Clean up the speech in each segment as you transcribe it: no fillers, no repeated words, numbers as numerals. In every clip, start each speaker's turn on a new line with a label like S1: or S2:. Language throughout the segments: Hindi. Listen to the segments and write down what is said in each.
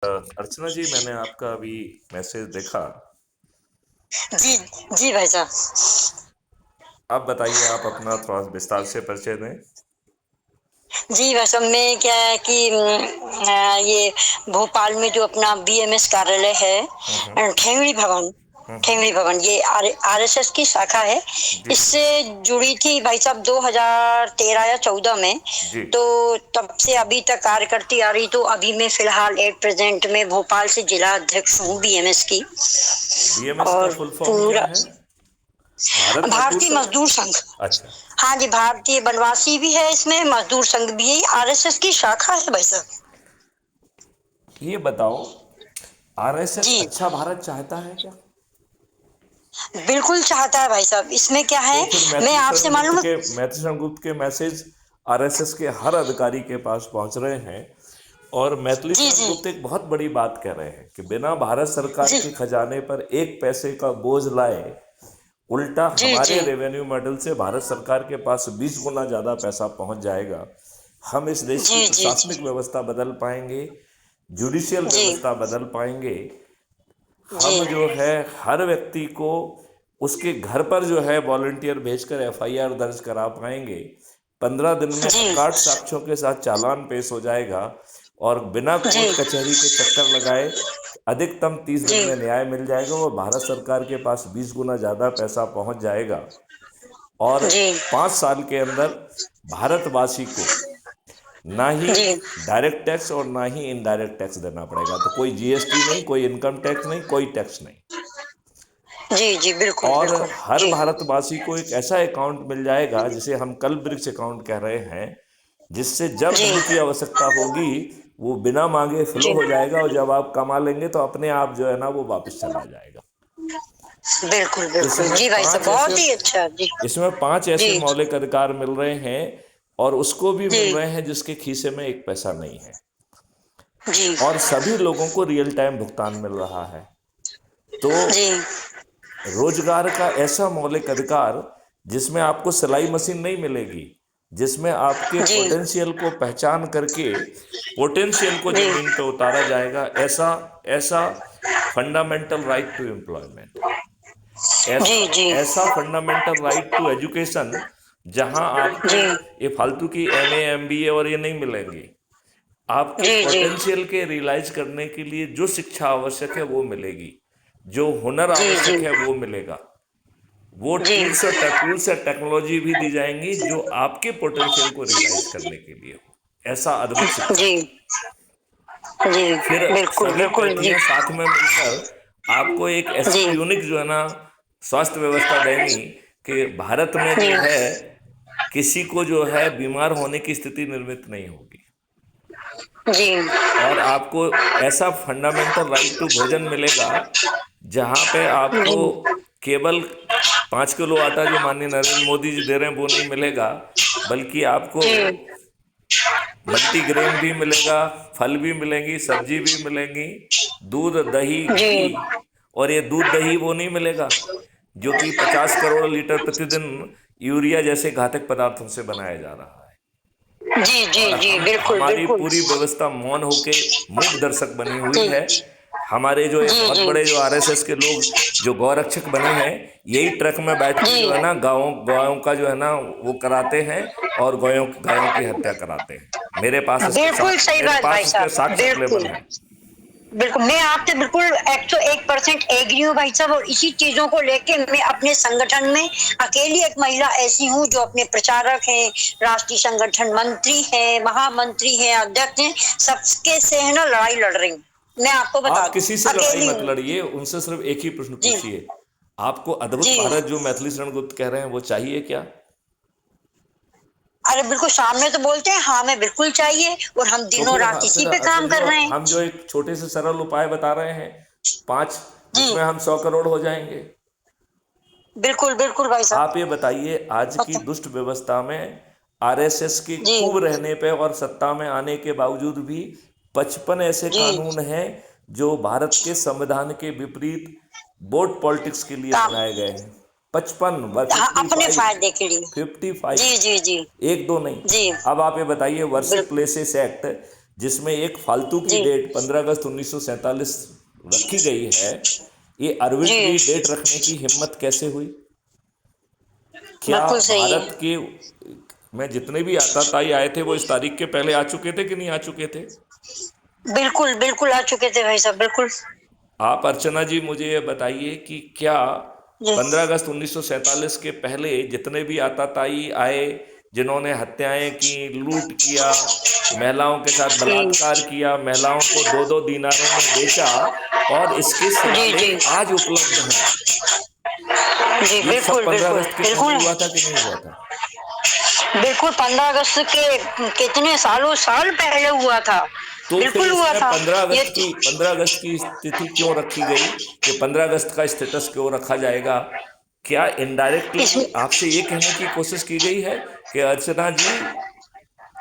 S1: अर्चना जी, मैंने आपका अभी मैसेज देखा।
S2: जी जी भाई साहब।
S1: आप बताइए, आप अपना थोड़ा विस्तार से परिचय दें।
S2: जी भाई साहब, में क्या है कि ये भोपाल में जो अपना बीएमएस कार्यालय है,
S1: हम्म।
S2: ठेंगड़ी भवन ये आरएसएस की शाखा है।
S1: जी
S2: इससे जुड़ी थी भाई साहब 2013 या 14 में।
S1: जी।
S2: तो तब से अभी तक कार्य करती आ रही। तो अभी मैं फिलहाल एट प्रेजेंट में भोपाल से जिला अध्यक्ष हूँ बीएमएस की।
S1: बीएमएस का
S2: और
S1: फुल फॉर्म क्या
S2: पूरा
S1: है? भारत मजदूर
S2: भारतीय
S1: संघ।
S2: मजदूर संघ।
S1: अच्छा।
S2: हाँ जी, भारतीय बनवासी भी है, इसमें मजदूर संघ भी है, आरएसएस की शाखा है भाई साहब।
S1: ये बताओ, आरएसएस
S2: जी
S1: अच्छा भारत चाहता है क्या?
S2: बिल्कुल चाहता है भाई साहब। इसमें क्या
S1: तो
S2: है,
S1: फिर
S2: मैं आपसे मालूम।
S1: मैथिली शरण गुप्त के मैसेज आरएसएस के हर अधिकारी के पास पहुंच रहे हैं। और मैथिली
S2: जी
S1: शरण
S2: जी
S1: गुप्त एक बहुत बड़ी बात कह रहे हैं कि बिना भारत सरकार
S2: जी
S1: के खजाने पर एक पैसे का बोझ लाए, उल्टा
S2: जी
S1: हमारे
S2: जी
S1: रेवेन्यू मॉडल से भारत सरकार के पास 20 गुना ज़्यादा पैसा पहुंच जाएगा। हम इस देश की
S2: जी जी
S1: प्रशासनिक व्यवस्था बदल पाएंगे, जुडिशियल
S2: जी
S1: व्यवस्था बदल पाएंगे।
S2: जी
S1: हम जो है हर व्यक्ति को उसके घर पर जो है वॉलंटियर भेजकर एफआईआर दर्ज करा पाएंगे। 15 दिन में
S2: जी
S1: अकाट साक्ष्यों के साथ चालान पेश हो जाएगा। और बिना
S2: जी
S1: कोर्ट कचहरी के चक्कर लगाए अधिकतम 30 दिन
S2: जी
S1: में न्याय मिल जाएगा और भारत सरकार के पास 20 गुना ज़्यादा पैसा पहुंच जाएगा। और
S2: जी
S1: 5 साल के अंदर भारतवासी को ना ही
S2: जी
S1: डायरेक्ट टैक्स और ना ही इनडायरेक्ट टैक्स देना पड़ेगा। तो कोई जीएसटी नहीं, कोई इनकम टैक्स नहीं, कोई टैक्स नहीं।
S2: जी जी बिल्कुल
S1: और
S2: बिल्कुल।
S1: हर
S2: जी
S1: भारतवासी को एक ऐसा अकाउंट मिल जाएगा जिसे हम कल वृक्ष अकाउंट कह रहे हैं, जिससे जब
S2: जी
S1: धन की आवश्यकता होगी वो बिना मांगे फ्लो
S2: जी
S1: हो जाएगा, और जब आप कमा लेंगे तो अपने आप जो है ना वो वापस चला जाएगा।
S2: बिल्कुल बिल्कुल।
S1: इसमें
S2: जी भाई साहब,
S1: पांच ऐसे
S2: बहुत ही अच्छा। जी
S1: इसमें पांच
S2: जी
S1: ऐसे मौलिक अधिकार मिल रहे हैं, और उसको भी मिल
S2: जी
S1: रहे हैं जिसके खीसे में एक पैसा नहीं है।
S2: जी
S1: और सभी लोगों को रियल टाइम भुगतान मिल रहा है। तो
S2: जी
S1: रोजगार का ऐसा मौलिक अधिकार जिसमें आपको सिलाई मशीन नहीं मिलेगी, जिसमें आपके
S2: जी
S1: पोटेंशियल को पहचान करके पोटेंशियल को
S2: जी
S1: जमीन पे उतारा जाएगा, ऐसा ऐसा फंडामेंटल राइट टू एम्प्लॉयमेंट, ऐसा
S2: जी जी
S1: ऐसा फंडामेंटल राइट टू एजुकेशन, जहां आपको
S2: जी
S1: ये फालतू की एमए एमबीए और ये नहीं मिलेंगी। आपके
S2: जी जी
S1: पोटेंशियल के रियलाइज करने के लिए जो शिक्षा आवश्यक है वो मिलेगी, जो हुनर
S2: जी जी
S1: आवश्यक है वो मिलेगा। वो
S2: जी
S1: टूल्स और टेक्नोलॉजी भी दी जाएंगी जो आपके पोटेंशियल को रियलाइज करने के लिए हो। ऐसा अद्भुत शिक्षा।
S2: जी जी
S1: फिर
S2: बिल्कुल
S1: सभी
S2: बिल्कुल। जी
S1: पार्टियां साथ में मिलकर आपको एक ऐसी
S2: जी
S1: यूनिक जो है ना स्वास्थ्य व्यवस्था देंगी कि भारत में
S2: जी
S1: जो है किसी को जो है बीमार होने की स्थिति निर्मित नहीं होगी।
S2: जी
S1: और आपको ऐसा फंडामेंटल राइट टू भोजन मिलेगा जहां पे आपको केवल 5 किलो आटा जो माननीय नरेंद्र मोदी जी दे रहे हैं वो नहीं मिलेगा, बल्कि आपको
S2: जी
S1: मल्टीग्रेन भी मिलेगा, फल भी मिलेंगी, सब्जी भी मिलेंगी, दूध दही
S2: जी
S1: घी। और ये दूध दही वो नहीं मिलेगा जो कि 50 करोड़ लीटर प्रतिदिन यूरिया जैसे घातक पदार्थों से बनाया जा रहा है।
S2: जी जी
S1: और
S2: जी
S1: हम
S2: बिल्कुल
S1: हमारी
S2: बिल्कुल।
S1: पूरी व्यवस्था मौन होके मूक दर्शक बनी हुई
S2: जी
S1: है। हमारे जो ये
S2: जी
S1: बहुत
S2: जी
S1: बड़े जो आरएसएस के लोग जो गौरक्षक बने हैं, यही ट्रक में बैठ के
S2: जी
S1: जो है ना गायों गायों का जो है ना वो कराते हैं और गायों गायों की हत्या कराते हैं।
S2: बिल्कुल सही बात भाई
S1: मेरे
S2: साहब।
S1: साक्ष्य
S2: बिल्कुल
S1: अवेलेबल हैं।
S2: बिल्कुल, मैं आपसे बिल्कुल 101% एग्री हूँ भाई साहब। और इसी चीजों को लेके मैं अपने संगठन में अकेली एक महिला ऐसी हूँ जो अपने प्रचारक हैं, राष्ट्रीय संगठन मंत्री हैं, महामंत्री हैं, अध्यक्ष हैं, सबके से है ना लड़ाई लड़ रही हूँ। मैं आपको बता
S1: आप
S2: दूं,
S1: किसी से लड़ाई
S2: अकेली
S1: मत
S2: हूँ।
S1: लड़िए, उनसे सिर्फ एक ही प्रश्न
S2: जी
S1: पूछिए। आपको अद्भुत
S2: जी।
S1: भारत जो मैथिली शरण गुप्त कह रहे हैं वो चाहिए क्या?
S2: अरे बिल्कुल, सामने तो बोलते हैं हाँ मैं बिल्कुल चाहिए, और हम
S1: तो
S2: दिनों रात इसी पे काम कर रहे हैं।
S1: हम जो एक छोटे से सरल उपाय बता रहे हैं, 5,
S2: जी
S1: जिसमें हम 100 करोड़ हो जाएंगे।
S2: बिल्कुल बिल्कुल भाई साहब।
S1: आप ये बताइए, आज की
S2: पता
S1: दुष्ट व्यवस्था में आरएसएस की
S2: जी
S1: खूब रहने पे और सत्ता में आने के बावजूद भी 55 ऐसे
S2: जी
S1: कानून हैं जो भारत के संविधान के विपरीत वोट पॉलिटिक्स के लिए
S2: काम,
S1: बनाए गए हैं। 55 व
S2: हाँ, अपने
S1: 55,
S2: फायदे के लिए।
S1: 55,
S2: जी जी जी
S1: एक दो नहीं।
S2: जी
S1: अब आप ये बताइए, वर्शिप
S2: बिल्कुल।
S1: प्लेसेस एक्ट जिसमें एक फालतू की
S2: जी
S1: डेट 15 अगस्त 1947 रखी गई है, ये आर्बिट्री
S2: जी
S1: डेट रखने की हिम्मत कैसे हुई? क्या
S2: बिल्कुल सही है।
S1: भारत के में जितने भी आताताई आए थे वो इस तारीख के पहले आ चुके थे कि नहीं आ चुके थे?
S2: बिल्कुल बिल्कुल आ चुके थे भाई साहब, बिल्कुल।
S1: आप अर्चना जी मुझे ये बताइए कि क्या
S2: जी
S1: 15 अगस्त 1947 के पहले जितने भी आताताई आए, जिन्होंने हत्याएं की, लूट किया, महिलाओं के साथ
S2: जी
S1: बलात्कार किया, महिलाओं को 2-2 दीनारों में बेचा, और इसके
S2: जी जी
S1: शिलालेख आज उपलब्ध हैं,
S2: जी
S1: ये सब
S2: बिल्कुल
S1: 15
S2: बिल्कुल
S1: अगस्त के पहले
S2: बिल्कुल
S1: हुआ था कि नहीं हुआ था?
S2: बिल्कुल 15 अगस्त के कितने सालों साल पहले हुआ था,
S1: तो फिर
S2: बिल्कुल हुआ
S1: इसमें
S2: था। ये
S1: 15 अगस्त की तिथि क्यों रखी गई, कि 15 अगस्त का स्टेटस क्यों रखा जाएगा? क्या इनडायरेक्टली
S2: इसमें
S1: आपसे ये कहने की कोशिश की गई है कि अर्चना जी,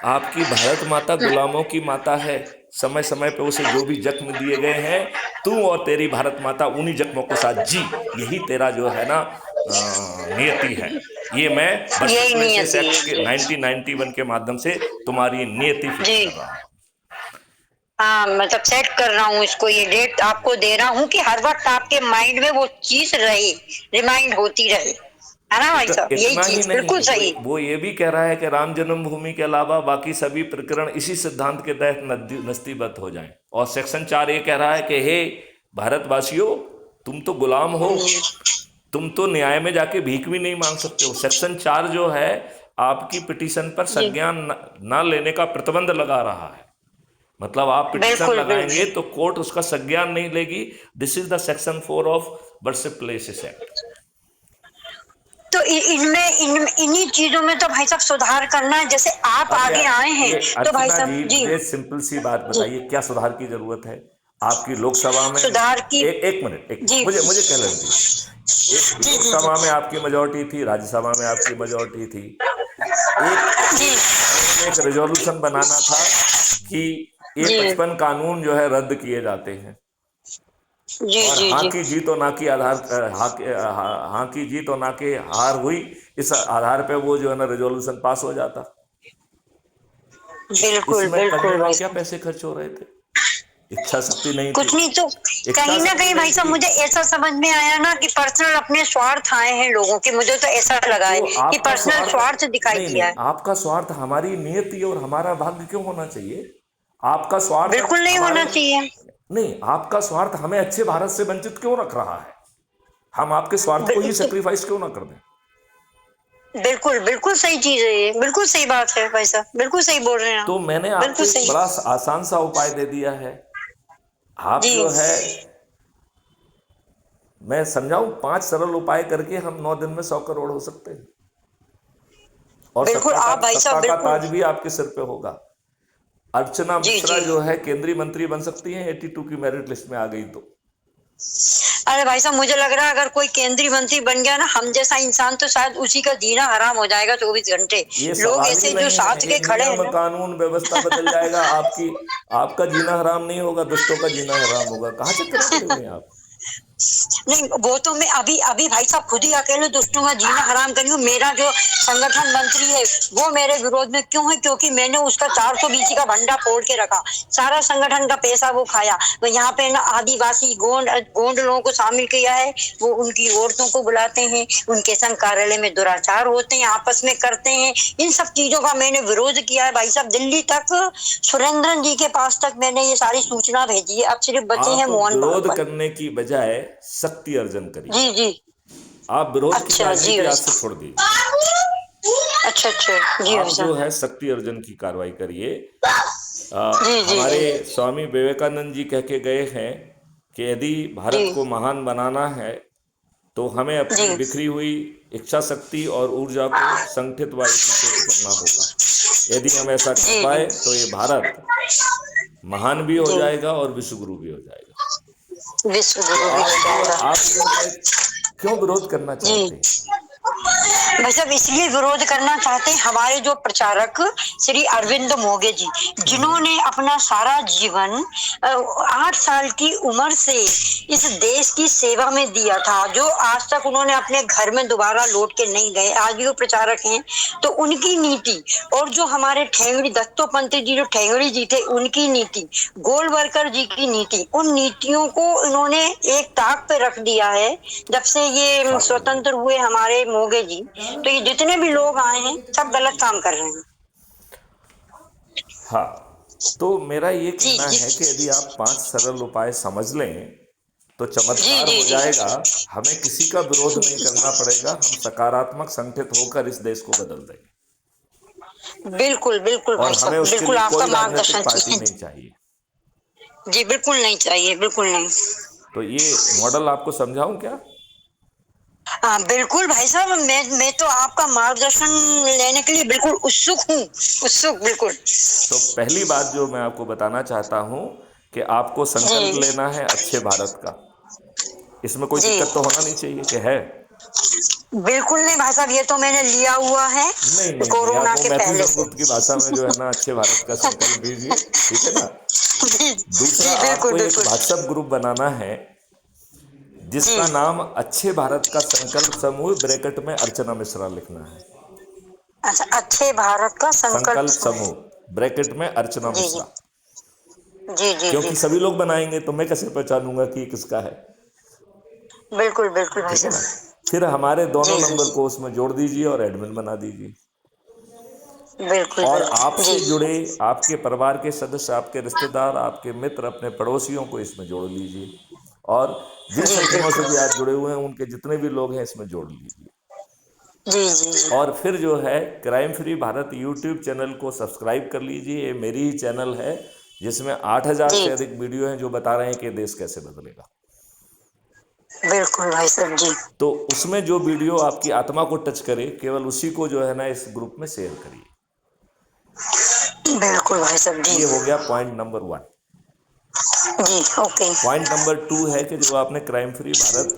S1: आपकी भारत माता गुलामों की माता है, समय समय पे उसे जो भी जख्म दिए गए हैं, तू और तेरी भारत माता उन्हीं जख्मों के साथ जी, यही तेरा जो है ना नियति है। ये मैं बर्थ
S2: यही
S1: प्लेसेस
S2: नियति
S1: एक्ट के
S2: है।
S1: 1991 के माध्यम से तुम्हारी नियति फिक्स
S2: जी
S1: कर रहा हूँ।
S2: हाँ, मतलब सेट कर रहा हूँ इसको, ये डेट आपको दे रहा हूँ कि हर वक्त आपके माइंड में वो चीज रहे, रिमाइंड होती रहे, है ना भाई साहब? यही
S1: इतना ही
S2: चीज
S1: नहीं,
S2: बिल्कुल सही।
S1: वो ये भी कह रहा है कि राम जन्मभूमि के अलावा बाकी सभी प्रकरण इसी सिद्धांत के तहत नस्तीबद्ध हो जाएं। और सेक्शन 4 ये कह रहा है कि हे भारतवासियों, तुम तो गुलाम हो, तुम तो न्याय में जाके भीख भी नहीं मांग सकते हो। सेक्शन 4 जो है आपकी पिटीशन पर
S2: जी
S1: संज्ञान न लेने का प्रतिबंध लगा रहा है। मतलब आप पिटीशन
S2: बिल्कुल
S1: लगाएंगे
S2: बिल्कुल।
S1: तो कोर्ट उसका संज्ञान नहीं लेगी। This is the section 4 of birth places act.
S2: तो इनमें इन्हीं चीजों में तो भाई साहब सुधार करना है, जैसे आप
S1: अब
S2: आगे आए हैं
S1: ये
S2: तो भाई
S1: अर्चना
S2: साहब
S1: जी,
S2: जी
S1: मुझे सिंपल सी बात
S2: जी
S1: बताइए, क्या सुधार की जरूरत है? आपकी लोकसभा में
S2: सुधार की।
S1: एक मिनट,
S2: जी
S1: मुझे मुझे कहने दीजिए। एक
S2: जी जी जी
S1: लोकसभा में आपकी मेजोरिटी थी, राज्यसभा में आपकी मेजोरिटी थी। एक
S2: जी
S1: में एक रेजोल्यूशन बनाना था कि ये
S2: जी
S1: 55 कानून जो है रद्द किए जाते हैं,
S2: जी
S1: और
S2: जी
S1: हाँ
S2: जी
S1: की जीत और ना की आधार हाँ की जीत और ना के हार हुई, इस आधार पे वो जो है ना रेजोल्यूशन पास हो जाता।
S2: बिल्कुल
S1: इसमें करने
S2: बिल्कुल
S1: में
S2: भाई
S1: क्या
S2: साहब।
S1: पैसे खर्च हो रहे थे? इच्छा शक्ति नहीं थी।
S2: कुछ नहीं तो
S1: इच्छा
S2: कहीं ना
S1: शक्ति
S2: कहीं भाई
S1: नहीं
S2: साहब
S1: थी।
S2: मुझे ऐसा समझ में आया ना कि पर्सनल अपने स्वार्थ आए हैं लोगों के, मुझे तो ऐसा लगा है
S1: तो
S2: कि
S1: आपका
S2: पर्सनल
S1: स्वार्थ,
S2: स्वार्थ दिखाई
S1: नहीं
S2: दिया
S1: नहीं,
S2: है।
S1: आपका स्वार्थ हमारी नियति और हमारा भाग्य क्यों होना चाहिए? आपका स्वार्थ
S2: बिल्कुल नहीं
S1: हमारे,
S2: होना चाहिए।
S1: नहीं, आपका स्वार्थ हमें अच्छे भारत से वंचित क्यों रख रहा है? हम आपके स्वार्थ को ही
S2: तो
S1: सेक्रीफाइस क्यों ना कर दें?
S2: बिल्कुल बिल्कुल सही चीज है ये, बिल्कुल सही बात है भाई साहब, बिल्कुल सही बोल रहे हैं आप,
S1: तो मैंने आपको
S2: बिल्कुल
S1: एक
S2: सही।
S1: बड़ा आसान सा उपाय दे दिया है। आप
S2: जी
S1: जो है, मैं समझाऊं, 5 सरल उपाय करके हम 9 दिन में 100 करोड़ हो सकते हैं, और
S2: बिल्कुल आप भाई
S1: सत्ता
S2: साहब
S1: का
S2: बिल्कुल।
S1: ताज भी आपके सिर पे होगा। अर्चना
S2: जी
S1: मिश्रा
S2: जी
S1: जो है केंद्रीय मंत्री बन सकती हैं, 82 की मेरिट लिस्ट में आ गई तो।
S2: अरे भाई साहब मुझे लग रहा है अगर कोई केंद्रीय मंत्री बन गया ना, हम जैसा इंसान तो शायद उसी का जीना हराम हो जाएगा 24 घंटे।
S1: ये
S2: लोग
S1: सवाल ही
S2: ऐसे जो
S1: नहीं है,
S2: साथ
S1: ये
S2: के खड़े हैं
S1: नियम
S2: ना।
S1: कानून व्यवस्था बदल जाएगा, आपकी, आपका जीना हराम नहीं होगा, दुष्टों का जीना हराम होगा। कहाँ चक्कर में पड़े हुए हैं आप?
S2: नहीं वो तो मैं अभी अभी भाई साहब खुद ही अकेले दुष्टों का जीना हराम करी हूँ। मेरा जो संगठन मंत्री है वो मेरे विरोध में क्यों है? क्योंकि मैंने उसका 420 का भंडा फोड़ के रखा, सारा संगठन का पैसा वो खाया। तो यहाँ पे ना आदिवासी गोंड लोगों को शामिल किया है, वो उनकी औरतों को बुलाते हैं, उनके संग कार्यालय में दुराचार होते हैं, आपस में करते हैं। इन सब चीजों का मैंने विरोध किया है भाई साहब, दिल्ली तक, सुरेंद्रन जी के पास तक मैंने ये सारी सूचना भेजी है। अब सिर्फ बचे हैं
S1: आप
S2: मोहन
S1: विरोध
S2: भागवत।
S1: करने की बजाय शक्ति अर्जन करिए।
S2: जी जी
S1: आप विरोध की
S2: अच्छा जी
S1: राजनीति
S2: भाई
S1: आज से
S2: साहब।
S1: छोड़ दीजिए।
S2: अच्छा अच्छा जी
S1: आप
S2: भाई
S1: जो
S2: साहब।
S1: है शक्ति अर्जन की कार्रवाई करिए।
S2: जी जी
S1: हमारे
S2: जी
S1: स्वामी विवेकानंद जी कह के गए हैं कि यदि भारत
S2: जी
S1: को महान बनाना है तो हमें
S2: जी
S1: अपनी बिखरी हुई इच्छा शक्ति और ऊर्जा को संगठित व एकीकृत करना होगा। यदि हम ऐसा कर
S2: जी
S1: पाए
S2: जी
S1: तो ये भारत महान भी हो
S2: जी
S1: जाएगा और विश्वगुरु भी हो जाएगा।
S2: विश्व
S1: तो
S2: गुरु भी हो जाएगा।
S1: आप जो है क्यों विरोध करना
S2: जी
S1: चाहते हैं?
S2: भाई साहब इसलिए विरोध करना चाहते हैं हमारे जो प्रचारक श्री अरविंद मोगे जी, जिन्होंने अपना सारा जीवन 8 साल की उम्र से इस देश की सेवा में दिया था, जो आज तक उन्होंने अपने घर में दोबारा लौट के नहीं गए, आज भी वो प्रचारक हैं। तो उनकी नीति और जो हमारे ठेंगड़ी दत्तोपंत जी, जो ठेंगड़ी जी थे, उनकी नीति, गोलवलकर जी की नीति, उन नीतियों को इन्होंने एक ताक पे रख दिया है। जब से ये स्वतंत्र हुए हमारे मोगे जी, तो ये जितने भी लोग आए हैं सब गलत काम कर रहे हैं।
S1: हाँ, तो मेरा ये
S2: जी
S1: कहना
S2: जी
S1: है कि यदि आप 5 सरल उपाय समझ लें तो
S2: जी
S1: चमत्कार
S2: जी
S1: हो
S2: जी
S1: जाएगा। हमें किसी का विरोध नहीं करना पड़ेगा, हम सकारात्मक संगठित होकर इस देश को बदल देंगे।
S2: बिल्कुल बिल्कुल
S1: और
S2: भाई
S1: हमें
S2: साहब,
S1: उसके
S2: बिल्कुल
S1: लिए
S2: आपका
S1: कोई राजनीतिक
S2: मार्गदर्शन
S1: पार्टी
S2: चाहिए।
S1: नहीं चाहिए।
S2: जी बिल्कुल नहीं चाहिए, बिल्कुल नहीं।
S1: तो ये मॉडल आपको समझाऊं क्या?
S2: हाँ बिल्कुल भाई साहब, मैं तो आपका मार्गदर्शन लेने के लिए बिल्कुल उत्सुक हूँ, उत्सुक बिल्कुल।
S1: तो पहली बात जो मैं आपको बताना चाहता हूं कि आपको संकल्प
S2: जी
S1: लेना है अच्छे भारत का। इसमें कोई
S2: जी
S1: दिक्कत तो होना नहीं चाहिए कि है?
S2: बिल्कुल नहीं भाई साहब, ये तो मैंने लिया हुआ है
S1: नहीं नहीं नहीं, आप
S2: कोरोना
S1: वो
S2: के
S1: मैथिली
S2: पहले से।
S1: संस्कृत की भाषा में जो है ना अच्छे भारत का संकल्प लीजिए, ठीक है ना।
S2: जी
S1: दूसरा,
S2: जी बिल्कुल
S1: आपको एक
S2: बिल्कुल।
S1: व्हाट्सएप ग्रुप बनाना है
S2: जी
S1: जिसका नाम अच्छे भारत का संकल्प समूह ब्रैकेट में अर्चना मिश्रा लिखना है।
S2: अच्छा, अच्छे भारत का संकल्प
S1: संकल्प समूह ब्रैकेट में अर्चना
S2: जी जी
S1: मिश्रा।
S2: जी जी जी
S1: क्योंकि सभी लोग बनाएंगे तो मैं कैसे पहचानूंगा कि ये किसका है?
S2: बिल्कुल बिल्कुल भाई
S1: ठीक है ना।
S2: साहब।
S1: फिर हमारे दोनों
S2: जी जी
S1: नंबर को उसमें जोड़ दीजिए और एडमिन बना दीजिए।
S2: बिल्कुल
S1: और
S2: बिल्कुल जी
S1: आपसे जुड़े आपके परिवार के सदस्य, आपके रिश्तेदार, आपके मित्र, अपने पड़ोसियों को इसमें जोड़ लीजिए। और जिन
S2: जी
S1: संगठनों से
S2: बिल्कुल
S1: भी आप जुड़े हुए हैं उनके जितने भी लोग हैं इसमें जोड़ लीजिए।
S2: जी जी जी
S1: और फिर जो है crime free Bharat YouTube channel को सब्सक्राइब कर लीजिए। ये मेरी ही चैनल है जिसमें 8,000
S2: जी
S1: से अधिक वीडियो हैं जो बता रहे हैं कि देश कैसे बदलेगा।
S2: बिल्कुल भाई साहब जी
S1: तो उसमें जो वीडियो आपकी आत्मा को टच करे, केवल उसी को जो है ना इस ग्रुप में शेयर करिए।
S2: बिल्कुल भाई साहब जी
S1: ये हो गया पॉइंट नंबर 1।
S2: जी ओके
S1: पॉइंट नंबर 2 है कि जो आपने crime free Bharat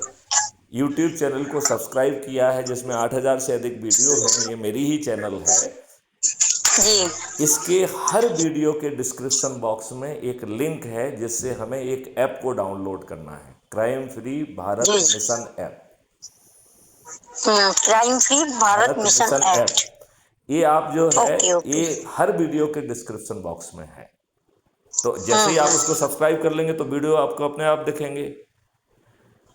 S1: YouTube channel को सब्सक्राइब किया है जिसमें 8,000 से अधिक वीडियो हैं, ये मेरी ही चैनल है।
S2: जी
S1: इसके हर वीडियो के डिस्क्रिप्शन बॉक्स में एक लिंक है जिससे हमें एक ऐप को डाउनलोड करना है, क्राइम फ्री भारत
S2: जी
S1: mission app.
S2: Crime free Bharat
S1: Bharat
S2: mission
S1: mission app,
S2: act.
S1: ये आप जो है
S2: ओके ओके
S1: ये हर वीडियो के डिस्क्रिप्शन बॉक्स में है। तो जैसे ही आप
S2: हम्म
S1: उसको सब्सक्राइब कर लेंगे तो वीडियो आपको अपने आप दिखेंगे।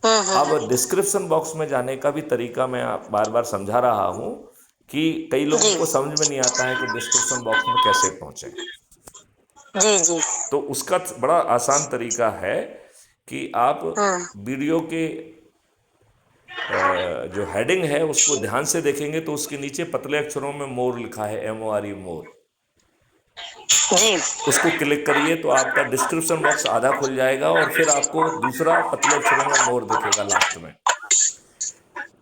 S1: अब डिस्क्रिप्शन बॉक्स में जाने का भी तरीका मैं बार बार समझा रहा हूं कि कई लोगों
S2: जी
S1: को समझ में नहीं आता है कि डिस्क्रिप्शन बॉक्स में कैसे पहुंचे।
S2: जी जी
S1: तो उसका बड़ा आसान तरीका है कि आप
S2: हम्म
S1: वीडियो के जो हेडिंग है उसको ध्यान से देखेंगे तो उसके नीचे पतले अक्षरों में मोर लिखा है, MORE मोर।
S2: जी
S1: उसको क्लिक करिए तो आपका डिस्क्रिप्शन बॉक्स आधा खुल जाएगा और फिर आपको दूसरा पतले अक्षरों में मोर दिखेगा लास्ट में।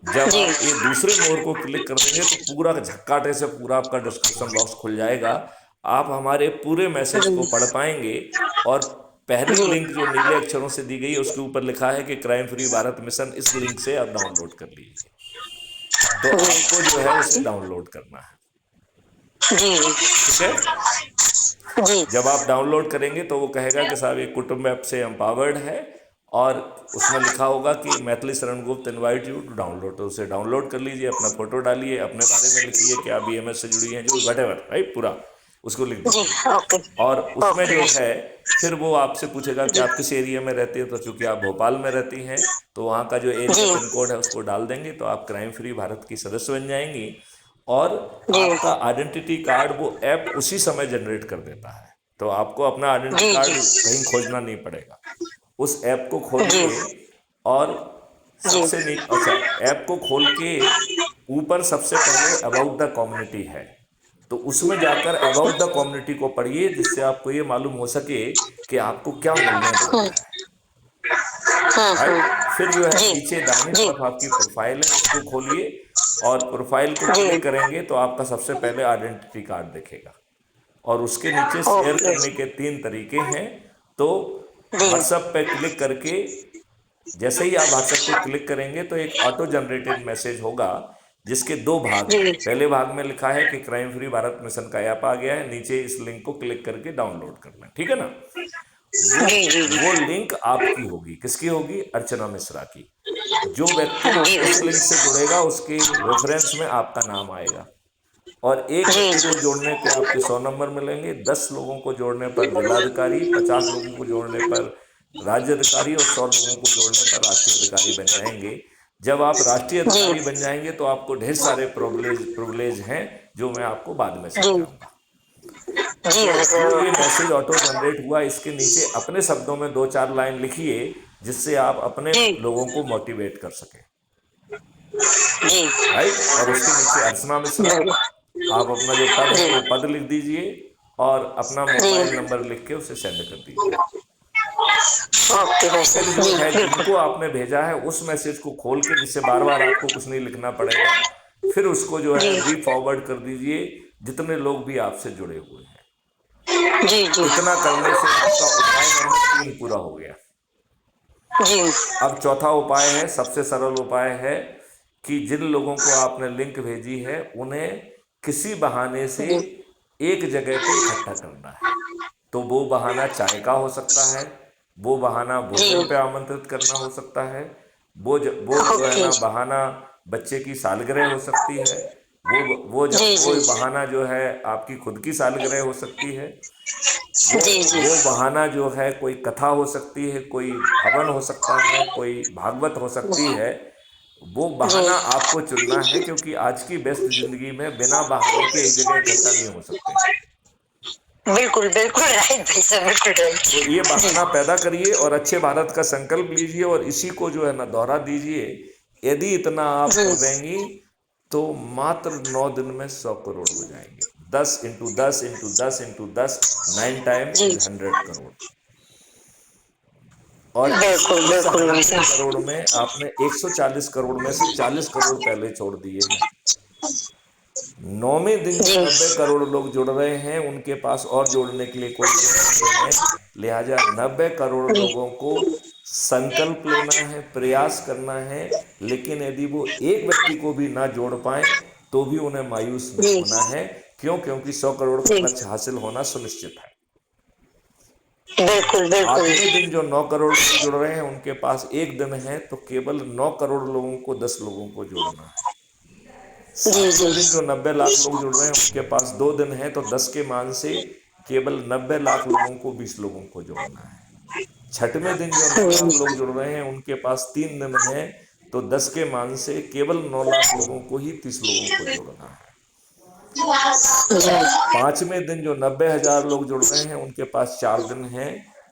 S1: जब
S2: जी
S1: आप ये दूसरे मोर को क्लिक कर देंगे तो पूरा झक्काटे से पूरा आपका डिस्क्रिप्शन बॉक्स खुल जाएगा। आप हमारे पूरे मैसेज को पढ़ पाएंगे। और पहली
S2: जी
S1: लिंक जो नीले अक्षरों से दी गई है उसके ऊपर लिखा है कि क्राइम फ्री भारत मिशन, इस लिंक से आप डाउनलोड कर लीजिए। तो आपको जो है उसे डाउनलोड करना है,
S2: जी जी
S1: ठीक है।
S2: जी
S1: जब आप डाउनलोड करेंगे तो वो कहेगा कि साहब ये कुटुंब ऐप से एम्पावर्ड है और उसमें लिखा होगा कि Maithili Sharan Gupt invite you to download. तो उसे डाउनलोड कर लीजिए, अपना फोटो डालिए, अपने बारे में लिखिए कि आप BMS से जुड़ी हैं, जो वटेवर राइट, पूरा उसको लिख
S2: जी
S1: दीजिए।
S2: ओके
S1: और उसमें
S2: ओके
S1: जो है फिर वो आपसे पूछेगा कि
S2: जी
S1: आप किस एरिया में रहती हैं। तो चूंकि आप भोपाल में रहती हैं तो वहाँ का जो एरिया
S2: जी
S1: पिन कोड है उसको डाल देंगे तो आप क्राइम फ्री भारत की सदस्य बन जाएंगी। और
S2: जी
S1: आपका आइडेंटिटी कार्ड वो ऐप उसी समय जनरेट कर देता है। तो आपको अपना आइडेंटिटी
S2: जी
S1: कार्ड
S2: जी
S1: कहीं खोजना नहीं पड़ेगा। उस ऐप को
S2: जी
S1: खोलिए और
S2: जी
S1: सबसे अच्छा, ऐप को खोल के ऊपर सबसे पहले अबाउट द कम्युनिटी है, तो उसमें जाकर अबाउट द कम्युनिटी को पढ़िए जिससे आपको ये मालूम हो सके कि आपको क्या मिलने वाला है। राइट। फिर जो है
S2: जी
S1: नीचे दाहिनी
S2: जी
S1: तरफ आपकी प्रोफाइल है, उसको खोलिए और प्रोफाइल को
S2: जी
S1: क्लिक करेंगे तो आपका सबसे पहले आइडेंटिटी कार्ड दिखेगा। और उसके नीचे शेयर
S2: ओके
S1: करने के 3 तरीके हैं। तो
S2: जी
S1: व्हाट्सएप पे क्लिक करके जैसे ही आप व्हाट्सएप को क्लिक करेंगे तो एक ऑटो जनरेटेड मैसेज होगा जिसके दो भाग
S2: जी
S1: हैं। पहले भाग में लिखा है कि क्राइम फ्री भारत मिशन का ऐप आ गया है, नीचे इस लिंक को क्लिक करके डाउनलोड करना, ठीक है ना। वो
S2: जी जी जी
S1: वो लिंक आपकी होगी, किसकी होगी? अर्चना मिश्रा की। जो व्यक्ति
S2: जी
S1: उस लिंक से जुड़ेगा उसके रेफरेंस में आपका नाम आएगा, और एक
S2: जी
S1: व्यक्ति
S2: जी
S1: को जोड़ने पे आपके 100 नंबर मिलेंगे, 10 लोगों को जोड़ने पर जिलाधिकारी, 50 लोगों को जोड़ने पर राज्य अधिकारी, और 100 लोगों को जोड़ने पर राष्ट्रीय अधिकारी बन जाएंगे। जब आप राष्ट्रीय
S2: जी
S1: अधिकारी बन जाएंगे तो आपको ढेर सारे प्रिविलेज हैं, जो मैं आपको बाद में
S2: जी
S1: समझाऊंगा।
S2: जी
S1: तो
S2: भाई
S1: जो ये
S2: साहब।
S1: मैसेज ऑटो जनरेट हुआ, इसके नीचे अपने शब्दों में 2-4 लाइन लिखिए, जिससे आप अपने
S2: जी
S1: लोगों को मोटिवेट कर सकें,
S2: जी
S1: राइट। और उसके नीचे अर्चना मिश्रा, आप अपना जो पद है
S2: जी
S1: वो पद लिख दीजिए, और अपना
S2: जी
S1: मोबाइल नंबर लिख के उसे सेंड कर दीजिए।
S2: ओके भाई
S1: फिर
S2: साहब,
S1: जो
S2: जी
S1: है,
S2: बिल्कुल।
S1: जिनको आपने भेजा है उस मैसेज को खोल के, जिससे बार बार आपको कुछ नहीं लिखना पड़ेगा, फिर उसको जो है
S2: जी
S1: री फॉरवर्ड कर दीजिए, जितने लोग भी आपसे जुड़े हुए हैं।
S2: जी जी
S1: इतना करने से आपका उपाय नंबर 3 पूरा हो गया।
S2: जी
S1: अब चौथा उपाय है, सबसे सरल उपाय है, कि जिन लोगों को आपने लिंक भेजी है उन्हें किसी बहाने से
S2: जी
S1: एक जगह पे इकट्ठा करना है। तो वो बहाना चाय का हो सकता है, वो बहाना
S2: जी
S1: भोजन पे आमंत्रित करना हो सकता है, वो जो है
S2: ओके
S1: ना बहाना बच्चे की सालगिरह हो सकती है,
S2: जी
S1: वो
S2: जी
S1: बहाना जो है आपकी खुद की सालगिरह हो सकती है, वो
S2: जी जी
S1: वो बहाना जो है कोई कथा हो सकती है, कोई हवन हो सकता है, कोई भागवत हो सकती है। वो
S2: जी
S1: बहाना आपको चुनना है, क्योंकि आज की व्यस्त जिंदगी में बिना बहाने के एक जगह इकट्ठा नहीं हो सकते।
S2: बिल्कुल बिल्कुल राइट भाई साहब, बिल्कुल
S1: तो ये
S2: राइट। जी
S1: बहाना पैदा करिए और अच्छे भारत का संकल्प लीजिए, और इसी को जो है ना दोहरा दीजिए। यदि इतना आप
S2: जी
S1: कर देंगी तो मात्र 9 दिन में 100 करोड़ हो जाएंगे। 10 into 10 into 10 into 10, 9 time
S2: G
S1: is 100 crore. और
S2: बिल्कुल
S1: इस
S2: बिल्कुल भाई
S1: 100
S2: साहब।
S1: करोड़ में आपने 140 करोड़ में से 40 करोड़ पहले छोड़ दिए हैं। 9वें दिन जो
S2: जी
S1: 90 करोड़ लोग जुड़ रहे हैं, उनके पास और जोड़ने के लिए कोई जगह नहीं है। लिहाजा 90 करोड़
S2: जी
S1: लोगों को संकल्प लेना है, प्रयास करना है। लेकिन यदि वो एक व्यक्ति को भी ना जोड़ पाए तो भी उन्हें मायूस नहीं
S2: जी
S1: होना है। क्यों? क्योंकि 100 करोड़ का
S2: जी
S1: लक्ष्य हासिल होना सुनिश्चित है।
S2: बिल्कुल बिल्कुल।
S1: 8वें दिन जो 9 करोड़ लोग जुड़ रहे हैं, उनके पास एक दिन है, तो केवल 9 करोड़ लोगों को 10 लोगों को जोड़ना है।
S2: जी
S1: 7वें
S2: जी
S1: दिन जो 90 लाख लोग जुड़ रहे हैं, उनके पास 2 दिन है, तो 10 के मान से केवल 90 लाख लोगों को 20 लोगों को जोड़ना है। 6वें दिन जो 9 लाख लोग जुड़ रहे हैं, उनके पास 3 दिन है, तो 10 के मान से केवल 9 लाख लोगों को ही 30 लोगों को जोड़ना है।
S2: जी
S1: 5वें दिन जो 90,000 लोग जुड़ रहे हैं, उनके पास 4 दिन है,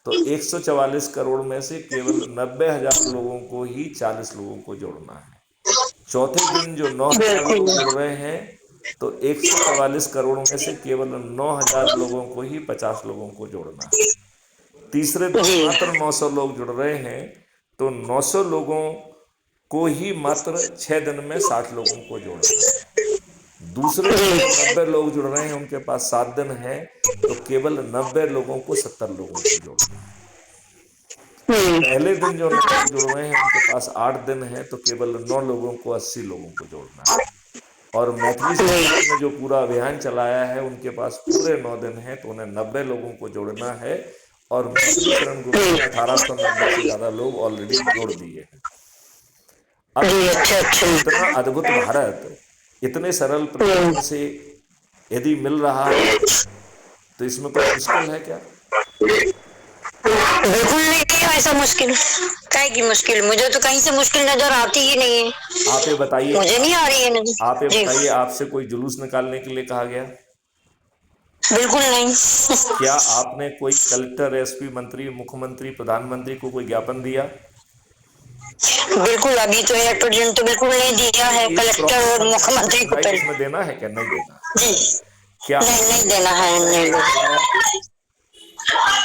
S1: तो 144 करोड़ में से केवल 90,000 लोगों को ही 40 लोगों को जोड़ना है। चौथे दिन जो 9,000
S2: बिल्कुल
S1: लोग जुड़ रहे हैं, तो 144 करोड़ में से केवल 9,000 लोगों को ही 50 लोगों को जोड़ना है। तीसरे दिन
S2: जी
S1: मात्र 900 लोग जुड़ रहे हैं, तो 900 लोगों को ही मात्र 6 दिन में 60 लोगों को जोड़ना है। दूसरे दिन जो 90 लोग जुड़ रहे हैं, उनके पास 7 दिन है, तो केवल 90 लोगों को 70 लोगों को जोड़ना है। पहले दिन जो 9 लोग जुड़ रहे हैं, उनके पास 8 दिन है, तो केवल 9 लोगों को 80 लोगों को जोड़ना है। और मैथिली सरकार ने जो पूरा अभियान चलाया है, उनके पास पूरे 9 दिन है, तो उन्हें 90 लोगों को जोड़ना है। और मैथिली शरण ग्रुप ने 1890 से ज्यादा लोग ऑलरेडी जोड़ दिए हैं। अब
S2: जी अच्छा अच्छा।
S1: इतना अद्भुत भारत इतने सरल प्रयत्न से यदि मिल रहा है, तो इसमें कोई मुश्किल है क्या?
S2: बिल्कुल नहीं है ऐसा मुश्किल। काहे की मुश्किल? मुझे तो कहीं से मुश्किल नजर आती ही नहीं है।
S1: आप ये बताइए,
S2: मुझे नहीं आ रही है नजर।
S1: आप ये
S2: जी
S1: बताइए, आपसे कोई जुलूस निकालने के लिए कहा गया?
S2: बिल्कुल नहीं।
S1: क्या आपने कोई कलेक्टर, एसपी, मंत्री, मुख्यमंत्री, प्रधानमंत्री को कोई ज्ञापन दिया?
S2: बिल्कुल अभी तो इलेक्ट्रोजन तो बिल्कुल नहीं दिया है
S1: एक
S2: कलेक्टर और मुख्यमंत्री को
S1: राइट
S2: पहले।
S1: उसमें देना है क्या नहीं देना?
S2: जी
S1: क्या
S2: नहीं नहीं देना है, नहीं
S1: बुलाया?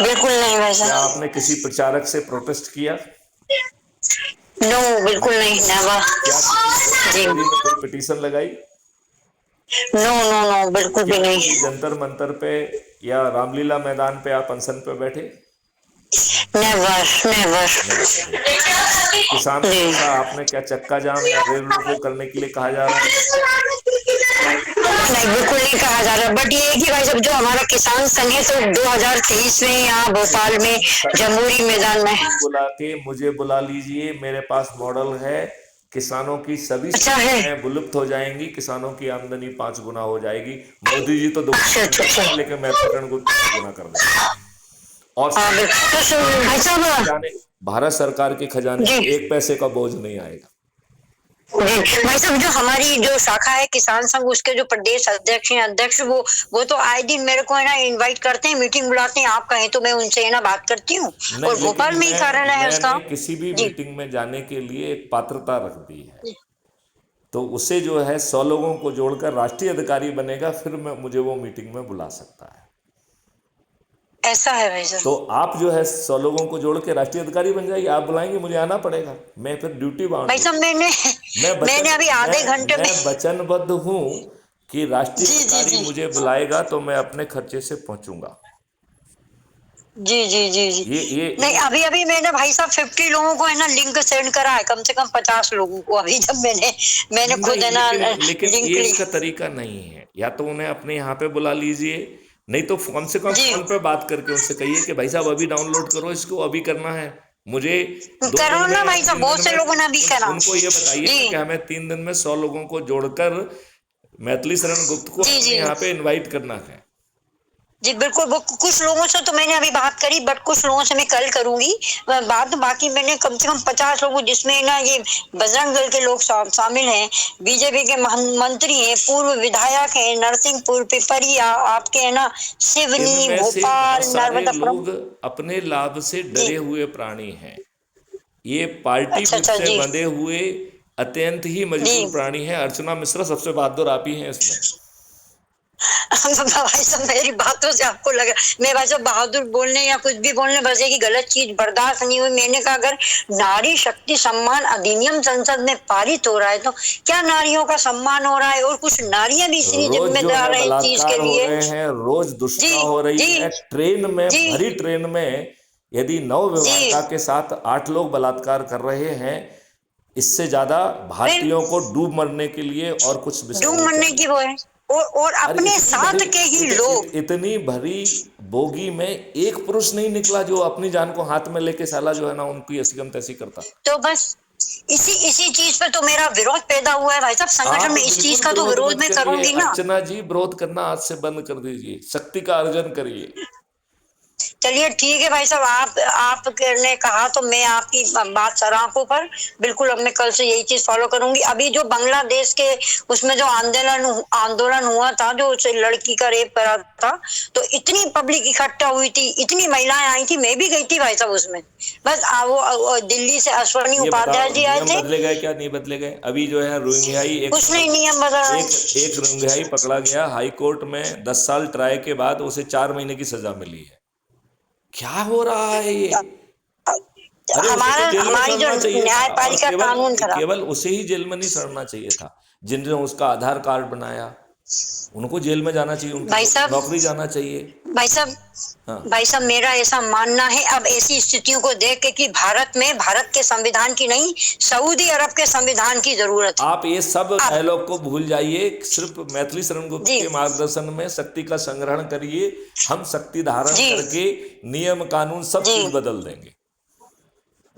S2: बिल्कुल नहीं वैसा।
S1: क्या आपने किसी प्रचारक से प्रोटेस्ट किया?
S2: नो बिल्कुल नहीं नेवर।
S1: क्या
S2: जी
S1: दिल्ली में कोई पिटीशन लगाई?
S2: नो नो नो बिल्कुल भी
S1: क्या
S2: नहीं।
S1: कोई जंतर मंतर पे या रामलीला मैदान पे आप अनशन पे बैठे?
S2: Never never.
S1: नहीं। किसानों
S2: जी
S1: का आपने क्या चक्का जाम या रेल रोको करने के लिए कहा जा रहा है?
S2: नहीं, बिल्कुल नहीं कहा जा रहा, बट ये है कि भाई साहब जो हमारा किसान संघ है तो 2023 में यहाँ भोपाल में जमहूरी मैदान में।
S1: बुला के मुझे बुला लीजिए, मेरे पास मॉडल है। किसानों की सभी
S2: अच्छा है।
S1: समस्याएं विलुप्त हो जाएंगी, किसानों की आमदनी 5 गुना हो जाएगी। मोदी जी तो 2
S2: अच्छा अच्छा अच्छा।
S1: गुना, लेकिन मैं प्रकरण को 5 गुना कर देंगे। और
S2: हाँ तो भाई साहब
S1: खजाने, भारत सरकार के खजाने
S2: जी
S1: में 1 पैसे का बोझ नहीं आएगा।
S2: जी भाई साहब, जो हमारी जो शाखा है किसान संघ, उसके जो प्रदेश अध्यक्ष हैं, अध्यक्ष वो तो आए दिन मेरे को है ना इनवाइट करते हैं, मीटिंग बुलाते हैं। आप कहें तो मैं उनसे है ना बात करती हूँ,
S1: नहीं,
S2: और भोपाल
S1: लेकिन
S2: में ही कार्यालय है उसका।
S1: मैंने किसी भी
S2: जी
S1: मीटिंग में जाने के लिए एक पात्रता रख दी है, तो उसे जो है 100 लोगों को जोड़कर राष्ट्रीय अधिकारी बनेगा, फिर मुझे वो मीटिंग में बुला सकता है।
S2: ऐसा है भाई साहब।
S1: तो आप जो है 100 लोगों को जोड़ के राष्ट्रीय अधिकारी बन जाइए। आप बुलाएंगे, मुझे आना पड़ेगा, मैं फिर ड्यूटी बाउंड
S2: भाई
S1: हूँ।
S2: साहब मैंने अभी आधे घंटे में।
S1: मैं वचनबद्ध हूँ कि राष्ट्रीय
S2: जी जी
S1: अधिकारी
S2: जी
S1: मुझे बुलाएगा तो मैं अपने खर्चे से पहुंचूंगा।
S2: जी जी जी जी। नहीं,
S1: ये
S2: अभी अभी मैंने भाई साहब 50 लोगों को है ना लिंक सेंड करा है, कम से कम 50 लोगों को अभी, जब मैंने खुद
S1: नहीं,
S2: है ना
S1: लेकिन
S2: लिंक
S1: ये
S2: ली।
S1: इसका तरीका नहीं है। या तो उन्हें अपने यहाँ पे बुला लीजिए, नहीं तो कम से कम
S2: जी
S1: फोन पे बात करके उनसे कहिए कि भाई साहब अभी डाउनलोड करो इसको, अभी करना है मुझे। 2
S2: करो
S1: दिन
S2: ना
S1: में,
S2: भाई साहब,
S1: 3
S2: बहुत
S1: दिन
S2: से
S1: में
S2: लोगों ने भी करा।
S1: उनको ये बताइए
S2: जी
S1: ना कि हमें 3 दिन में 100 लोगों को जोड़कर मैथिली शरण गुप्त को
S2: जी
S1: अपने
S2: जी
S1: यहाँ पे इनवाइट करना है।
S2: जी बिल्कुल। वो कुछ लोगों से तो मैंने अभी बात करी, बट कुछ लोगों से मैं कल करूंगी बात। बाकी मैंने कम से कम 50 लोगों, जिसमें ना ये बजरंग दल के लोग शामिल हैं, बीजेपी के मंत्री हैं, पूर्व विधायक हैं, नरसिंहपुर, पिपरिया, आपके है ना सिवनी,
S1: इनमें से बहुत
S2: भोपाल,
S1: सारे
S2: नर्मदापुरम।
S1: लोग अपने लाभ से
S2: जी
S1: डरे हुए प्राणी हैं। ये पार्टी
S2: अच्छा
S1: बुत
S2: अच्छा
S1: से
S2: जी
S1: बंधे हुए अत्यंत ही
S2: जी।
S1: मजबूर प्राणी हैं। अर्चना मिश्रा सबसे बहादुर आप ही हैं इसमें।
S2: भाई साहब मेरी बातों से आपको लगा मैं भाई साहब बहादुर बोलने या कुछ भी बोलने, बस एक गलत चीज बर्दाश्त नहीं हुई। मैंने कहा अगर नारी शक्ति सम्मान अधिनियम संसद में पारित हो रहा है तो क्या नारियों का सम्मान हो रहा है? और कुछ नारियां भी इतनी
S1: रोज जो है
S2: जिम्मेदार है इस चीज के
S1: बलात्कार हो
S2: लिए।
S1: रहे हैं, रोज
S2: जी
S1: दुष्टता हो रही
S2: जी
S1: है। ट्रेन में,
S2: जी
S1: भरी ट्रेन में यदि नव
S2: जी।
S1: विवाहिता के साथ 8 लोग बलात्कार कर रहे हैं, इससे ज्यादा
S2: फिर
S1: भारतीयों को डूब मरने के लिए और कुछ विषय
S2: डूब
S1: नहीं
S2: मरने
S1: चाहिए।
S2: की वो है, और
S1: अरे
S2: अपने
S1: इतनी भरी,
S2: साथ के ही लोग।
S1: इतनी भरी बोगी में एक पुरुष नहीं निकला जो अपनी जान को हाथ में लेके साला जो है ना उनकी असीगम तैसी करता।
S2: तो बस इसी चीज पे तो मेरा विरोध पैदा हुआ है भाई साहब। संगठन
S1: आप
S2: में इस चीज
S1: बिल्कुल
S2: का तो
S1: विरोध
S2: विरोध
S1: मत
S2: मैं
S1: करिए
S2: करूंगी ना।
S1: अर्चना जी, विरोध करना आज से बंद कर दीजिए, शक्ति का अर्जन करिए।
S2: चलिए ठीक है भाई साहब, आप ने कहा तो मैं आपकी बात सराहूं, पर बिल्कुल अब मैं कल से यही चीज फॉलो करूंगी। अभी जो बांग्लादेश के उसमें जो आंदोलन हुआ था, जो उस लड़की का रेप करा था, तो इतनी पब्लिक इकट्ठा हुई थी, इतनी महिलाएं आई थी, मैं भी गई थी भाई साहब उसमें। बस वो दिल्ली से अश्वनी
S1: ये
S2: उपाध्याय
S1: बताओ
S2: जी आए
S1: नियम
S2: थे।
S1: बदले गए क्या नहीं बदले गए? अभी जो है रोहिंग्याई
S2: कुछ नहीं नियम बदल।
S1: एक रोहिंग्याई पकड़ा गया हाई कोर्ट में, 10 साल ट्राई के बाद उसे 4 महीने की सजा मिली है। क्या हो रहा है ये? अरे उसे तो जेल में
S2: हमारी जो
S1: सड़ना चाहिए था, और
S2: न्यायपालिका कानून खराब।
S1: केवल उसे ही जेल में नहीं सड़ना चाहिए था। जिन्होंने उसका आधार कार्ड बनाया उनको जेल में जाना चाहिए,
S2: भाई
S1: उनकी
S2: साहब
S1: नौकरी जाना चाहिए।
S2: भाई साहब
S1: हाँ,
S2: भाई साहब मेरा ऐसा मानना है, अब ऐसी स्थितियों को देख के कि भारत के संविधान की नहीं, सऊदी अरब के संविधान की जरूरत है।
S1: आप ये सब
S2: अब
S1: डायलॉग को भूल जाइए, सिर्फ मैथिली शरण गुप्त
S2: जी
S1: के मार्गदर्शन में शक्ति का संग्रहण करिए। हम शक्ति धारण
S2: जी
S1: करके नियम कानून सब
S2: जी
S1: चीज बदल देंगे।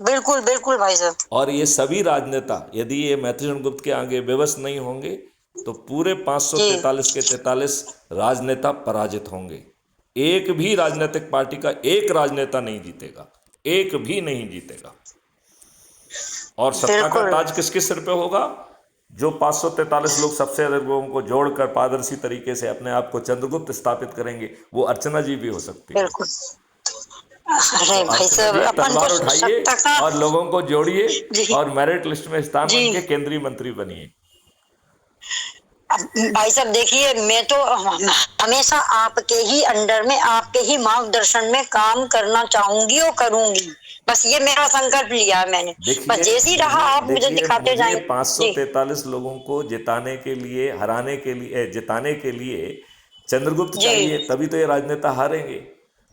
S2: बिल्कुल बिल्कुल भाई साहब।
S1: और ये सभी राजनेता यदि ये मैथिली शरण गुप्त के आगे विवश नहीं होंगे तो पूरे
S2: जी
S1: 543 के 43 राजनेता पराजित होंगे। एक भी राजनीतिक पार्टी का एक राजनेता नहीं जीतेगा, एक भी नहीं जीतेगा। और सत्ता का
S2: बिल्कुल
S1: ताज किसके सिर पे होगा? जो 543 लोग सबसे अधिक लोगों को जोड़कर पारदर्शी तरीके से अपने आप को चंद्रगुप्त स्थापित करेंगे, वो अर्चना जी भी हो सकती है।
S2: बिल्कुल। अरे
S1: तो
S2: भाई
S1: अर्चना
S2: साहब
S1: जी
S2: अपन
S1: तलवार
S2: को
S1: उठाइए
S2: सत्ता का।
S1: और लोगों को जोड़िए
S2: जी
S1: और मेरिट लिस्ट में स्थान
S2: जी
S1: बन के केंद्रीय मंत्री बनिए।
S2: भाई साहब देखिए, मैं तो हमेशा आपके ही अंडर में, आपके ही मार्गदर्शन में काम करना चाहूंगी और करूंगी। बस ये मेरा संकल्प लिया है मैंने। बस जैसे ही रहा आप मुझे दिखाते
S1: मुझे
S2: जाएंगे। जी
S1: 543 लोगों को जिताने के लिए, हराने के लिए, जिताने के लिए चंद्रगुप्त
S2: जी
S1: चाहिए, तभी तो ये राजनेता हारेंगे।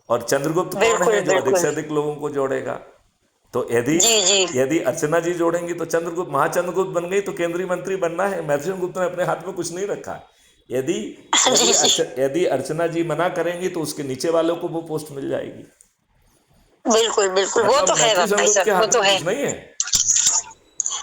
S1: और चंद्रगुप्त कौन
S2: बिल्कुल
S1: है जो अधिक
S2: बिल्कुल।
S1: से अधिक लोगों को जोड़ेगा? तो यदि
S2: जी जी
S1: यदि अर्चना जी जोड़ेंगी तो चंद्रगुप्त महाचंद्रगुप्त बन गई, तो केंद्रीय मंत्री बनना है। मैथिली गुप्त ने अपने हाथ में कुछ नहीं रखा। यदि
S2: जी जी
S1: यदि अर्चना जी मना करेंगी तो उसके नीचे वालों को वो पोस्ट मिल जाएगी।
S2: बिल्कुल बिल्कुल, वो तो
S1: मतलब
S2: है
S1: मैथिली
S2: भाई
S1: गुप्त के
S2: साहब, वो
S1: हाथ
S2: तो
S1: में
S2: है।
S1: कुछ नहीं है।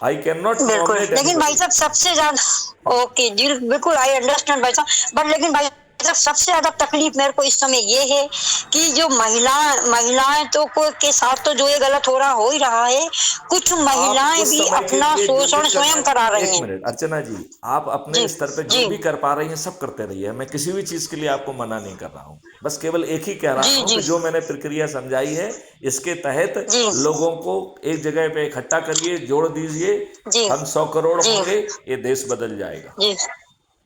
S1: आई कैन नॉट
S2: बिल्कुल,
S1: नॉमिनेट
S2: लेकिन भाई
S1: एनीबॉडी।
S2: साहब सबसे ज्यादा, ओके जी बिल्कुल आई अंडरस्टैंड भाई साहब, बट लेकिन भाई साहब सबसे ज्यादा तकलीफ मेरे को इस समय ये है कि जो महिलाएं तो को के साथ तो जो ये गलत हो ही रहा है, कुछ
S1: आप
S2: महिलाएं
S1: उस
S2: भी
S1: समय के
S2: अपना
S1: लिए जो भी
S2: शोषण
S1: करना
S2: स्वयं करा
S1: है,
S2: रही
S1: एक
S2: हैं।
S1: मिनट अर्चना जी, आप अपने
S2: जी
S1: स्तर पे जो
S2: जी
S1: भी कर पा रही हैं सब करते रहिए। मैं किसी भी चीज के लिए आपको मना नहीं कर रहा हूं, बस केवल एक ही कह रहा
S2: जी
S1: हूं
S2: जी
S1: कि जो मैंने प्रक्रिया समझाई है इसके तहत
S2: जी
S1: लोगों को एक जगह पे इकट्ठा करिए, जोड़ दीजिए।
S2: जी
S1: हम 100 करोड़
S2: जी
S1: होंगे, ये देश बदल जाएगा।
S2: जी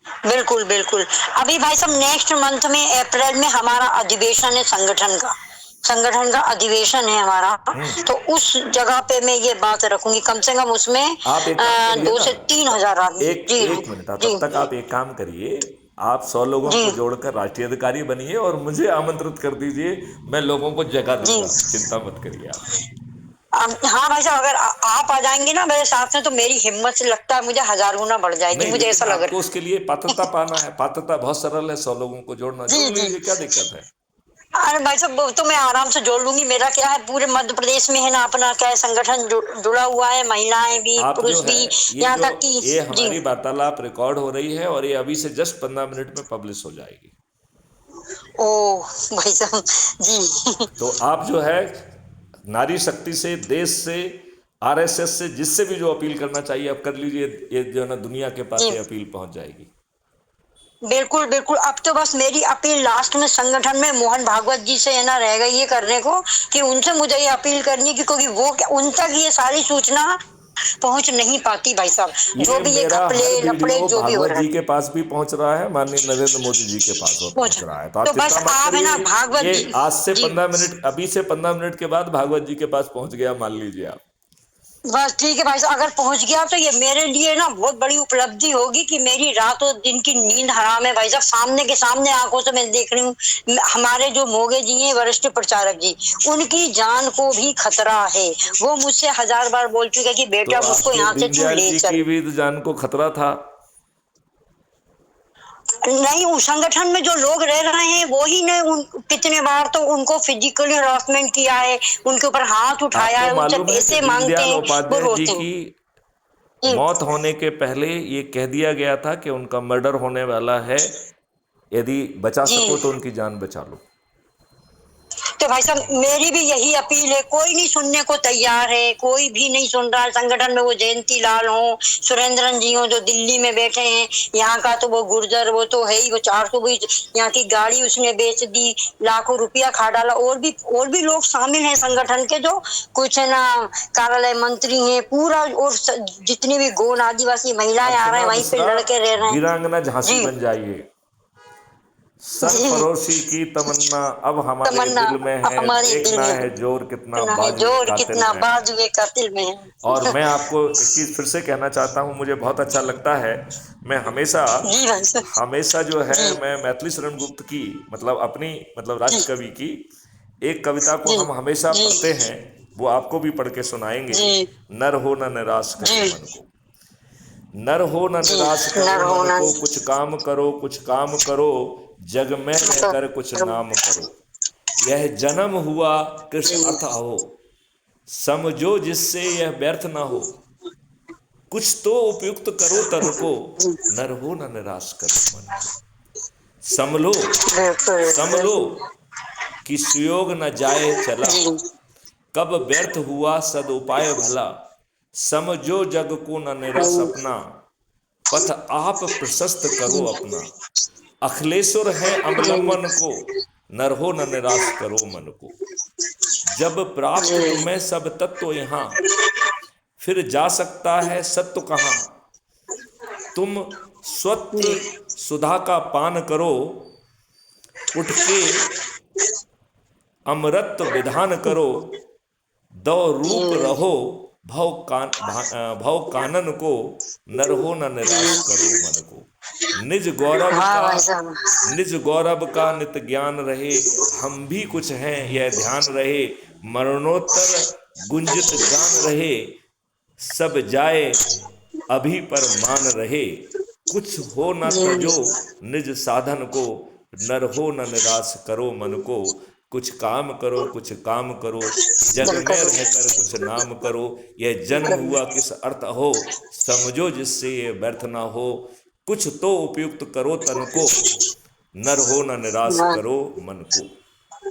S2: बिल्कुल बिल्कुल। अभी भाई साहब नेक्स्ट मंथ में अप्रैल में हमारा अधिवेशन है, संगठन का अधिवेशन है हमारा।
S1: हम्म।
S2: तो उस जगह पे मैं ये बात रखूंगी, कम से कम उसमें
S1: आप एक काम करिए
S2: दो
S1: ना,
S2: से तीन हजार आदमी।
S1: एक
S2: जी
S1: एक मिनट,
S2: जी
S1: तब तक आप एक काम करिए, आप 100 लोगों
S2: जी
S1: को जोड़कर राष्ट्रीय अधिकारी बनिए और मुझे आमंत्रित कर दीजिए। मैं लोगों को जगह
S2: जी।
S1: दूंगा, चिंता मत करिए आप।
S2: हाँ भाई साहब, अगर आप आ जाएंगे ना मेरे साथ में तो मेरी हिम्मत से लगता है मुझे 1000 गुना बढ़ जाएगी,
S1: नहीं,
S2: मुझे
S1: लेकिन
S2: ऐसा लग
S1: आपको
S2: रहा
S1: उसके लिए पात्रता पाना है। पात्रता बहुत सरल है, 100 लोगों को जोड़ना,
S2: है।
S1: जोड़
S2: जी जी।
S1: लीजिए, क्या दिक्कत है?
S2: अरे भाई साहब वो तो मैं आराम से जोड़ लूंगी, मेरा क्या है पूरे मध्य प्रदेश में है ना अपना क्या है संगठन जुड़ा हुआ है, महिलाएं भी
S1: आप जो
S2: पुरुष
S1: है,
S2: भी,
S1: ये
S2: यहाँ
S1: जो
S2: तक कि
S1: ये
S2: जी।
S1: हमारी वार्तालाप रिकॉर्ड हो रही है और ये अभी से जस्ट 15 मिनट में पब्लिश हो जाएगी।
S2: ओ भाई साहब जी
S1: तो आप जो है नारी शक्ति से, देश से, आरएसएस से, जिससे भी जो अपील करना चाहिए आप कर लीजिए। ये जो है ना दुनिया के पास
S2: जी
S1: ये अपील पहुंच जाएगी।
S2: बिल्कुल बिल्कुल। अब तो बस मेरी अपील लास्ट में संगठन में मोहन भागवत जी से है ना रह गई ये करने को, कि उनसे मुझे ये अपील करनी है कि क्योंकि वो उन तक ये सारी सूचना पहुंच नहीं पाती भाई साहब, जो
S1: ये
S2: भी ये
S1: मेरा
S2: घपले
S1: हर
S2: लफड़े
S1: वीडियो
S2: जो भी हो
S1: भागवत
S2: रहा
S1: जी
S2: है
S1: के पास भी पहुंच रहा है, माननीय नरेंद्र मोदी जी के पास और
S2: पहुंच।
S1: पहुंच रहा है। तो आप
S2: तो बस
S1: चिंता मत
S2: आप है
S1: करिए।
S2: ना भागवत
S1: ये
S2: जी।
S1: आज से
S2: जी
S1: 15 मिनट, अभी से 15 मिनट के बाद भागवत जी के पास पहुंच गया, मान लीजिए आप।
S2: बस ठीक है भाई साहब, अगर पहुंच गया तो ये मेरे लिए ना बहुत बड़ी उपलब्धि होगी कि मेरी रात और दिन की नींद हराम है भाई साहब, सामने के सामने आंखों से मैं देख रही हूँ हमारे जो मोगे जी हैं वरिष्ठ प्रचारक जी, उनकी जान को भी खतरा है। वो मुझसे 1000 बार बोल चुके हैं कि
S1: तो
S2: बेटा मुझको
S1: आपके
S2: यहाँ से तू
S1: दीनदयाल
S2: ले
S1: जी
S2: चल।
S1: की भी तो जान को खतरा था।
S2: नहीं, उस संगठन में जो लोग रह रहे हैं वो ही ने कितने बार तो उनको फिजिकली हरासमेंट किया है, उनके ऊपर हाथ उठाया
S1: आपको
S2: है, उनसे
S1: मालूम है कि
S2: पैसे मांगते
S1: दीनदयाल
S2: हैं, वो
S1: उपाध्याय जी
S2: रोते हैं।
S1: की
S2: जी
S1: मौत होने के पहले ये कह दिया गया था कि उनका मर्डर होने वाला है, यदि बचा
S2: जी।
S1: सको तो उनकी जान बचा लो।
S2: तो भाई साहब मेरी भी यही अपील है, कोई नहीं सुनने को तैयार है, कोई भी नहीं सुन रहा है संगठन में। वो जयंती लाल हो, सुरेंद्रन जी हो जो दिल्ली में बैठे हैं, यहाँ का तो वो गुर्जर वो तो है ही, वो 420 यहाँ की गाड़ी उसने बेच दी, लाखों रुपया खा डाला। और भी लोग शामिल हैं संगठन के, जो कुछ है ना कार्यालय मंत्री हैं पूरा, और जितनी भी गोंड आदिवासी महिलाएं आ रहे हैं
S1: अर्चना
S2: वहीं पे
S1: मिश्रा,
S2: लड़के रह रहे हैं।
S1: वीरांगना झांसी
S2: जी
S1: बन जाइए।
S2: जी।
S1: सरफरोशी की तमन्ना अब हमारे
S2: तमन्ना
S1: दिल में है,
S2: हमारे दिल
S1: देखना
S2: में
S1: है जोर कितना
S2: इतना है,
S1: बाजुए
S2: जोर
S1: कातिल
S2: कितना
S1: में है।
S2: बाजुए कातिल में
S1: और
S2: है।
S1: मैं आपको एक चीज फिर से कहना चाहता हूं, मुझे बहुत अच्छा लगता है। मैं हमेशा
S2: जी भाई साहब।
S1: हमेशा जो है,
S2: जी
S1: मैं मैथिली शरण गुप्त की, मतलब अपनी, मतलब
S2: जी
S1: राष्ट्र कवि की एक कविता को
S2: जी
S1: हम हमेशा
S2: जी
S1: पढ़ते हैं, वो आपको भी पढ़ के सुनाएंगे।
S2: जी
S1: नर हो न निराश
S2: जी
S1: करो मन को, नर हो न
S2: जी।
S1: निराश
S2: नर
S1: करो मन
S2: होना
S1: को, कुछ काम करो, कुछ काम करो, जग में
S2: मतलब
S1: रहकर कुछ नाम करो। यह जन्म हुआ कृष्ण
S2: जी
S1: अर्थ हो, समझो जिससे यह व्यर्थ न हो। कुछ तो उपयुक्त करो तन को,
S2: जी
S1: नर हो न निराश करो मन को। समलो,
S2: बिल्कुल
S1: समलो कि सुयोग न जाए चला,
S2: जी
S1: कब व्यर्थ हुआ सद उपाय भला। समझो जग को न निराश अपना, पथ आप प्रशस्त करो अपना। अखिलेश्वर है अवलंबन को, नर हो न निराश करो मन को। जब प्राप्त
S2: जी
S1: तुम्हें सब तत्व यहाँ, फिर जा सकता है सत्य कहाँ। तुम स्वत्व
S2: जी
S1: सुधा का पान करो, उठ के अमृत विधान करो। दो रूप
S2: जी
S1: रहो, भव कानन को, नर हो न निराश करो मन को। निज गौरव
S2: वाह
S1: का
S2: भाई साहब।
S1: निज गौरव का नित ज्ञान रहे, हम भी कुछ हैं यह ध्यान रहे। मरणोत्तर गुंजित गान रहे, सब जाए अभी पर मान रहे। कुछ हो न तजो निज साधन को, नर हो न निराश करो मन को। कुछ काम करो, कुछ काम करो, जग में
S2: करो।
S1: रहकर कुछ नाम करो। यह जन्म हुआ किस अर्थ हो, समझो जिससे ये व्यर्थ ना हो। कुछ तो उपयुक्त करो तन को, नर हो न निराश
S2: वाह।
S1: करो मन को।